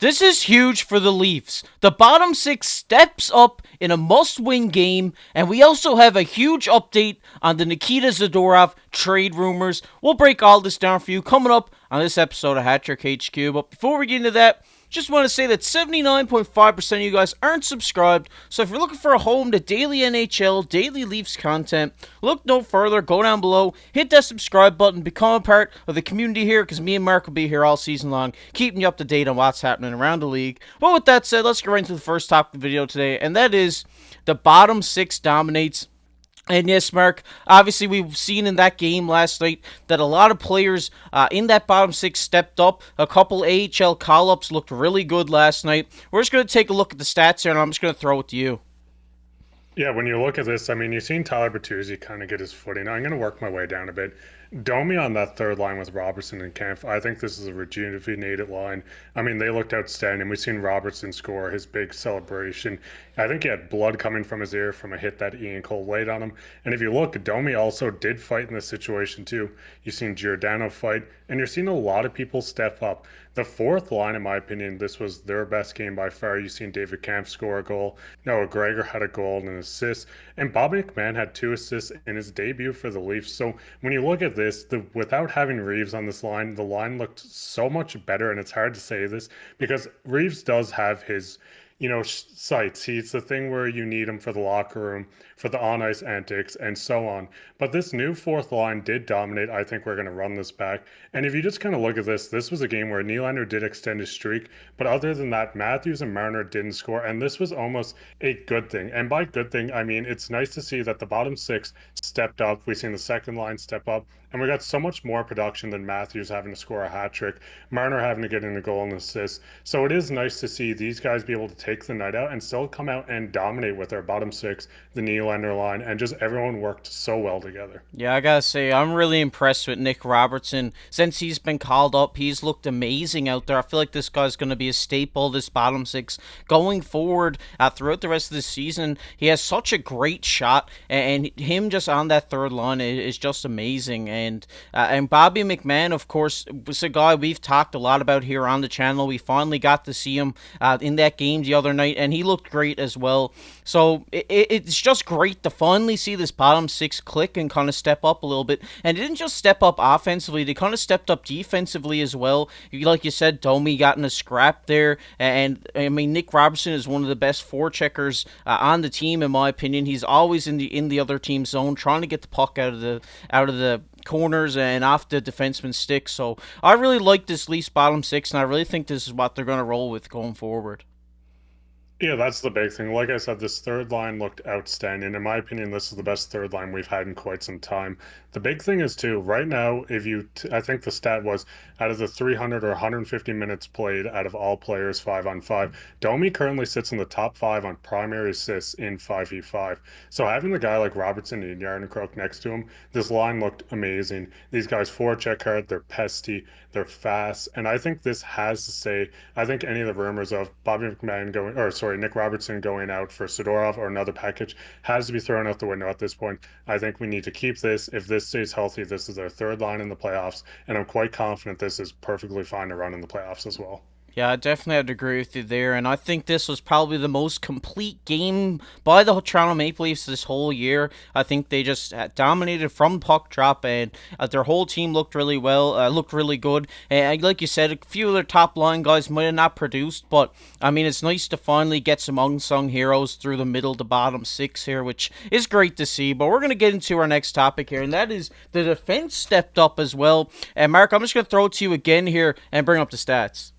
This is huge for the Leafs. The bottom six steps up in a must-win game, and we also have a huge update on the Nikita Zadorov trade rumors. We'll break all this down for you coming up on this episode of Hat Trick HQ. But before we get into that, just want to say that 79.5% of you guys aren't subscribed, so if you're looking for a home to daily NHL, daily Leafs content, look no further, go down below, hit that subscribe button, become a part of the community here, because me and Mark will be here all season long, keeping you up to date on what's happening around the league. But with that said, let's get right into the first topic of the video today, and that is the bottom six dominates. And yes, Mark, obviously we've seen in that game last night that a lot of players in that bottom six stepped up. A couple AHL call-ups looked really good last night. We're just going to take a look at the stats here, and I'm just going to throw it to you. Yeah, when you look at this, I mean, you've seen Tyler Bertuzzi kind of get his footing. I'm going to work my way down a bit. Domi on that third line with Robertson and Kempf. I think this is a rejuvenated line. I mean, they looked outstanding. We've seen Robertson score his big celebration. I think he had blood coming from his ear from a hit that Ian Cole laid on him. And if you look, Domi also did fight in this situation too. You've seen Giordano fight, and you're seeing a lot of people step up. The fourth line, in my opinion, this was their best game by far. You've seen David Kampf score a goal. Noah Gregor had a goal and an assist. And Bobby McMahon had 2 assists in his debut for the Leafs. So when you look at this, without having Reeves on this line, the line looked so much better. And it's hard to say this because Reeves does have his sights. He's the thing where you need him for the locker room, for the on ice antics, and so on. But this new fourth line did dominate. I think we're going to run this back. And if you just kind of look at this was a game where Nylander did extend his streak. But other than that, Matthews and Marner didn't score. And this was almost a good thing. And by good thing, I mean, it's nice to see that the bottom six stepped up. We've seen the second line step up. And we got so much more production than Matthews having to score a hat trick, Marner having to get in a goal and assist. So it is nice to see these guys be able to take the night out and still come out and dominate with their bottom six, the Nylander line, and just everyone worked so well together. Yeah, I gotta say, I'm really impressed with Nick Robertson. Since he's been called up, he's looked amazing out there. I feel like this guy's going to be a staple, this bottom six, going forward throughout the rest of the season. He has such a great shot, and him just on that third line is just amazing. And Bobby McMahon, of course, was a guy we've talked a lot about here on the channel. We finally got to see him in that game the other night, and he looked great as well. So it's just great to finally see this bottom six click and kind of step up a little bit. And it didn't just step up offensively, they kind of stepped up defensively as well. Like you said, Domi got in a scrap there, and I mean, Nick Robertson is one of the best forecheckers on the team, in my opinion. He's always in the other team's zone, trying to get the puck out of the corners and off the defenseman's stick. So I really like this Leafs bottom six, and I really think this is what they're going to roll with going forward. Yeah, that's the big thing. Like I said, this third line looked outstanding. In my opinion, this is the best third line we've had in quite some time. The big thing is too, right now, I think the stat was out of the 300 or 150 minutes played out of all players 5-on-5, Domi currently sits in the top 5 on primary assists in 5v5. So having the guy like Robertson and Yardenkrok next to him, this line looked amazing. These guys forecheck hard, they're pesty, they're fast, and I think this has to say, I think any of the rumors of Bobby McMahon going, or sorry, Nick Robertson going out for Zadorov or another package has to be thrown out the window at this point. I think we need to keep this. If this stays healthy, this is their third line in the playoffs, and I'm quite confident this is perfectly fine to run in the playoffs as well. Yeah, I definitely have to agree with you there, and I think this was probably the most complete game by the Toronto Maple Leafs this whole year. I think they just dominated from puck drop, and their whole team looked really well, looked really good. And like you said, a few of their top line guys might have not produced, but I mean, it's nice to finally get some unsung heroes through the middle to bottom six here, which is great to see. But we're going to get into our next topic here, and that is the defense stepped up as well. And Mark, I'm just going to throw it to you again here and bring up the stats.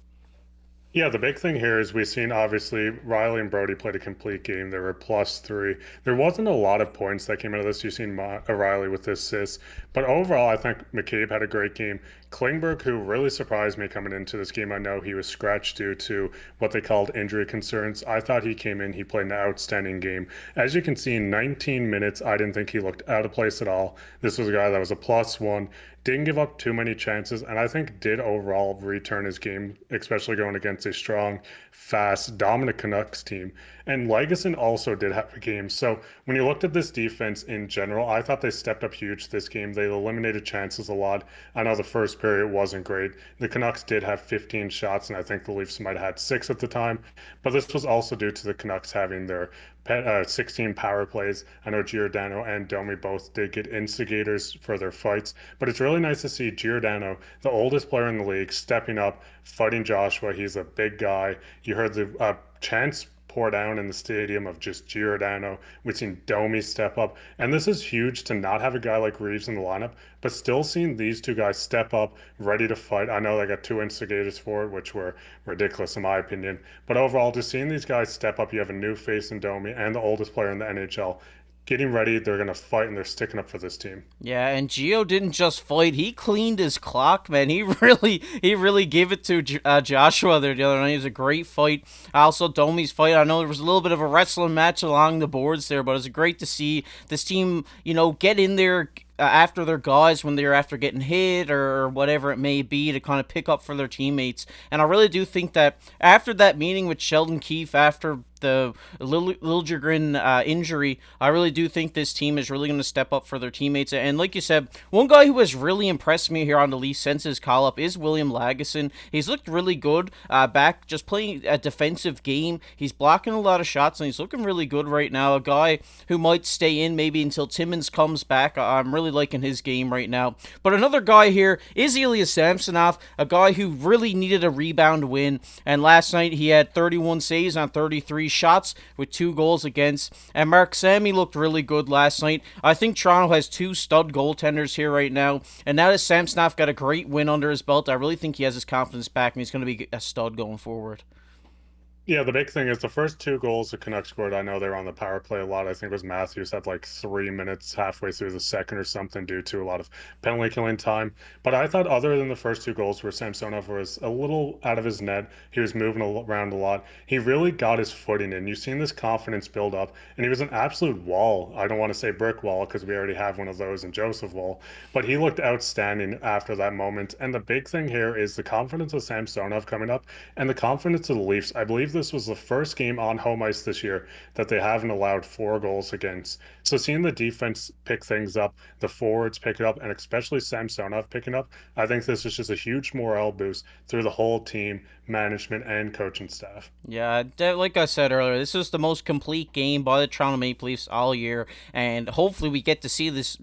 Yeah, the big thing here is we've seen obviously Riley and Brody played a complete game. They were +3. There wasn't a lot of points that came out of this. You've seen Riley with assists, but overall, I think McCabe had a great game. Klingberg, who really surprised me coming into this game, I know he was scratched due to what they called injury concerns. I thought he came in, he played an outstanding game. As you can see, in 19 minutes, I didn't think he looked out of place at all. This was a guy that was a +1, didn't give up too many chances, and I think did overall return his game, especially going against a strong, fast, dominant Canucks team. And Legason also did have a game. So when you looked at this defense in general, I thought they stepped up huge this game. They eliminated chances a lot. I know the first period wasn't great. The Canucks did have 15 shots, and I think the Leafs might have had 6 at the time. But this was also due to the Canucks having their 16 power plays. I know Giordano and Domi both did get instigators for their fights, but it's really nice to see Giordano, the oldest player in the league, stepping up, fighting Joshua. He's a big guy. You heard the chants pour down in the stadium of just Giordano. We've seen Domi step up. And this is huge to not have a guy like Reeves in the lineup, but still seeing these two guys step up, ready to fight. I know they got 2 instigators for it, which were ridiculous in my opinion. But overall, just seeing these guys step up, you have a new face in Domi and the oldest player in the NHL getting ready. They're going to fight and they're sticking up for this team. Yeah, and Gio didn't just fight; he cleaned his clock, man. He really gave it to Joshua there the other night. It was a great fight. Also, Domi's fight. I know there was a little bit of a wrestling match along the boards there, but it was great to see this team, get in there. After their guys when they're after getting hit or whatever it may be to kind of pick up for their teammates. And I really do think that after that meeting with Sheldon Keefe after the Liljegren injury, I really do think this team is really going to step up for their teammates. And like you said, one guy who has really impressed me here on the Leafs since his call up is William Lagesson. He's looked really good back just playing a defensive game. He's blocking a lot of shots and he's looking really good right now. A guy who might stay in maybe until Timmins comes back. I'm really liking his game right now. But another guy here is Ilya Samsonov, a guy who really needed a rebound win. And last night he had 31 saves on 33 shots with 2 goals against. And Mark Sammy looked really good last night. I think Toronto has 2 stud goaltenders here right now. And now that Samsonov got a great win under his belt, I really think he has his confidence back and he's going to be a stud going forward. Yeah, the big thing is the first 2 goals the Canucks scored. I know they were on the power play a lot. I think it was Matthews had like 3 minutes halfway through the second or something due to a lot of penalty killing time. But I thought other than the first 2 goals where Samsonov was a little out of his net, he was moving around a lot. He really got his footing in. You've seen this confidence build up, and he was an absolute wall. I don't want to say brick wall because we already have one of those in Joseph Wall, but he looked outstanding after that moment. And the big thing here is the confidence of Samsonov coming up and the confidence of the Leafs. I believe this was the first game on home ice this year that they haven't allowed 4 goals against. So seeing the defense pick things up, the forwards pick it up, and especially Samsonov picking up, I think this is just a huge morale boost through the whole team, management, and coaching staff. Yeah, like I said earlier, this is the most complete game by the Toronto Maple Leafs all year, and hopefully we get to see this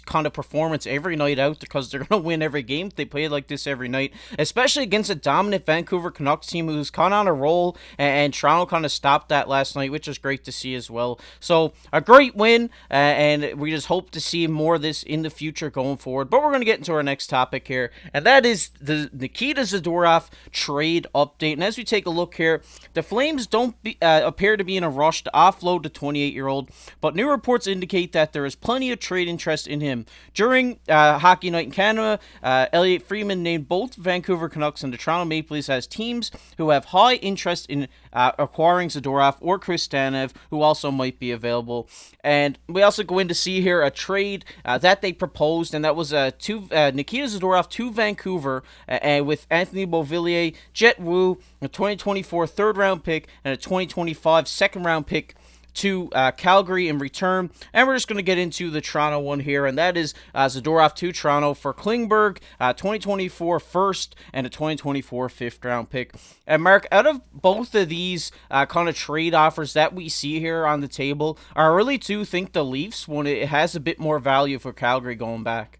kind of performance every night out because they're gonna win every game if they play like this every night, especially against a dominant Vancouver Canucks team who's kind of on a roll, and Toronto kind of stopped that last night, which is great to see as well. So a great win, and we just hope to see more of this in the future going forward. But we're gonna get into our next topic here, and that is the Nikita Zadorov trade update. And as we take a look here, the Flames don't appear to be in a rush to offload the 28-year-old, but new reports indicate that there is plenty of trade interest in him. During Hockey Night in Canada, Elliot Friedman named both Vancouver Canucks and the Toronto Maple Leafs as teams who have high interest in acquiring Zadorov or Chris Tanev, who also might be available. And we also go in to see here a trade that they proposed, and that was Nikita Zadorov to Vancouver with Anthony Beauvillier, Jet Wu, a 2024 third-round pick, and a 2025 second-round pick to Calgary in return. And we're just going to get into the Toronto one here, and that is Zadorov to Toronto for Klingberg, 2024 first and a 2024 fifth-round pick. And Mark, out of both of these kind of trade offers that we see here on the table, I really do think the Leafs one, it has a bit more value for Calgary going back.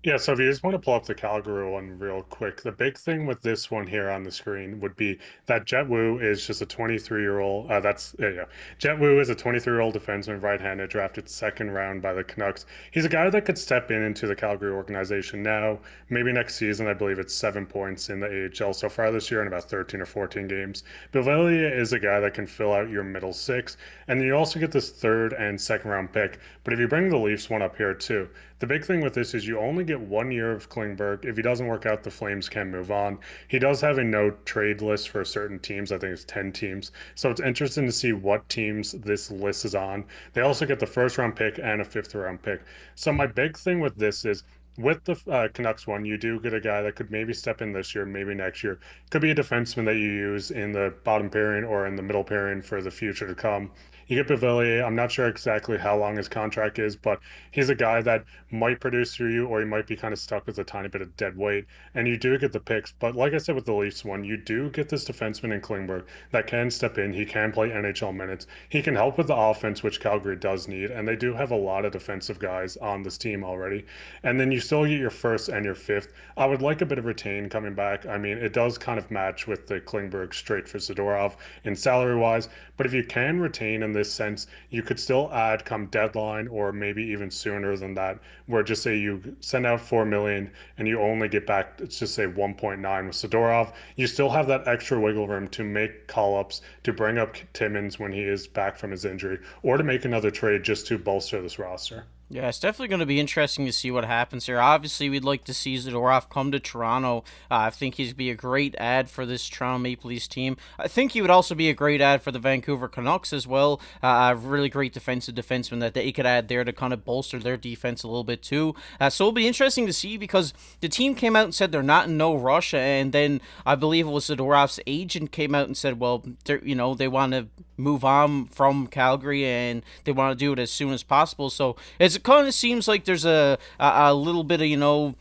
Yeah, so if you just want to pull up the Calgary one real quick, the big thing with this one here on the screen would be that Jet Wu is just a 23-year-old. Yeah. Jet Wu is a 23-year-old defenseman, right-handed, drafted second round by the Canucks. He's a guy that could step in into the Calgary organization now. Maybe next season, I believe it's 7 points in the AHL so far this year in about 13 or 14 games. Beauvillier is a guy that can fill out your middle six, and then you also get this third and second round pick. But if you bring the Leafs one up here too, the big thing with this is you only get 1 year of Klingberg. If he doesn't work out, the Flames can move on. He does have a no trade list for certain teams. I think it's 10 teams. So it's interesting to see what teams this list is on. They also get the first round pick and a fifth round pick. So my big thing with this is with the Canucks one, you do get a guy that could maybe step in this year, maybe next year. Could be a defenseman that you use in the bottom pairing or in the middle pairing for the future to come. You get Pavillier. I'm not sure exactly how long his contract is, but he's a guy that might produce for you, or he might be kind of stuck with a tiny bit of dead weight. And you do get the picks. But like I said with the Leafs one, you do get this defenseman in Klingberg that can step in. He can play NHL minutes. He can help with the offense, which Calgary does need. And they do have a lot of defensive guys on this team already. And then you still get your first and your fifth. I would like a bit of retain coming back. I mean, it does kind of match with the Klingberg straight for Zadorov in salary wise. But if you can retain in this sense, you could still add come deadline or maybe even sooner than that, where just say you send out 4 million and you only get back, let's just say 1.9 with Zadorov. You still have that extra wiggle room to make call ups, to bring up Timmins when he is back from his injury, or to make another trade just to bolster this roster. Yeah, it's definitely going to be interesting to see what happens here. Obviously, we'd like to see Zadorov come to Toronto. I think he'd be a great ad for this Toronto Maple Leafs team. I think he would also be a great ad for the Vancouver Canucks as well. A really great defenseman that they could add there to kind of bolster their defense a little bit too. So it'll be interesting to see because the team came out and said they're not in no rush, and then I believe it was Zadorov's agent came out and said, well, they want to move on from Calgary and they want to do it as soon as possible. So it kind of seems like there's a little bit of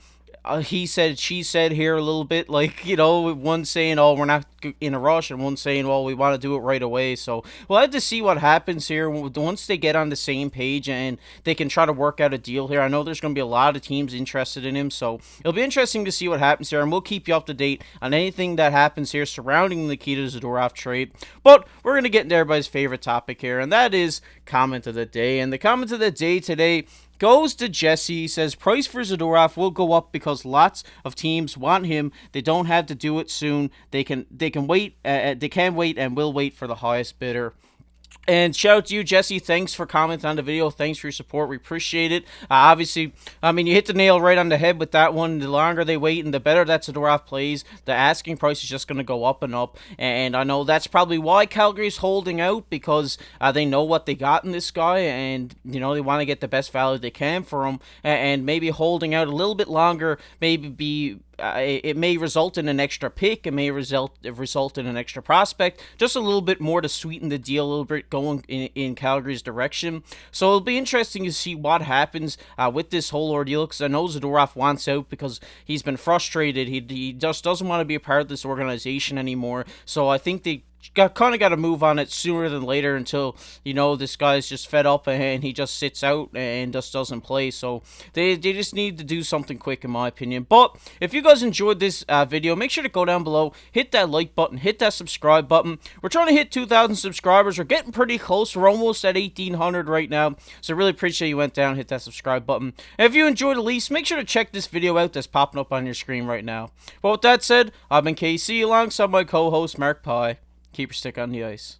he said, she said here a little bit, like, one saying, oh, we're not in a rush, and one saying, well, we want to do it right away. So we'll have to see what happens here once they get on the same page and they can try to work out a deal here. I know there's going to be a lot of teams interested in him, so it'll be interesting to see what happens here, and we'll keep you up to date on anything that happens here surrounding the Nikita Zadorov trade. But we're going to get into everybody's favorite topic here, and that is comment of the day. And the comment of the day today goes to Jesse. He says price for Zadorov will go up because lots of teams want him. They don't have to do it soon. They can wait. They can wait and will wait for the highest bidder. And shout out to you, Jesse. Thanks for commenting on the video. Thanks for your support. We appreciate it. Obviously, I mean, you hit the nail right on the head with that one. The longer they wait and the better that Zadorov plays, the asking price is just going to go up and up. And I know that's probably why Calgary's holding out, because they know what they got in this guy, and, they want to get the best value they can for him. And maybe holding out a little bit longer, it may result in an extra pick. It may result in an extra prospect. Just a little bit more to sweeten the deal, a little bit going in Calgary's direction. So it'll be interesting to see what happens with this whole ordeal, because I know Zadorov wants out because he's been frustrated. He just doesn't want to be a part of this organization anymore. So I think they got to move on it sooner than later until this guy's just fed up and he just sits out and just doesn't play. So they just need to do something quick, in my opinion. But if you guys enjoyed this video, make sure to go down below, hit that like button, hit that subscribe button. We're trying to hit 2,000 subscribers. We're getting pretty close. We're almost at 1,800 right now, so really appreciate you went down, hit that subscribe button. And if you enjoyed the least, make sure to check this video out that's popping up on your screen right now. But with that said, I've been KC alongside my co-host Mark Pye. Keep your stick on the ice.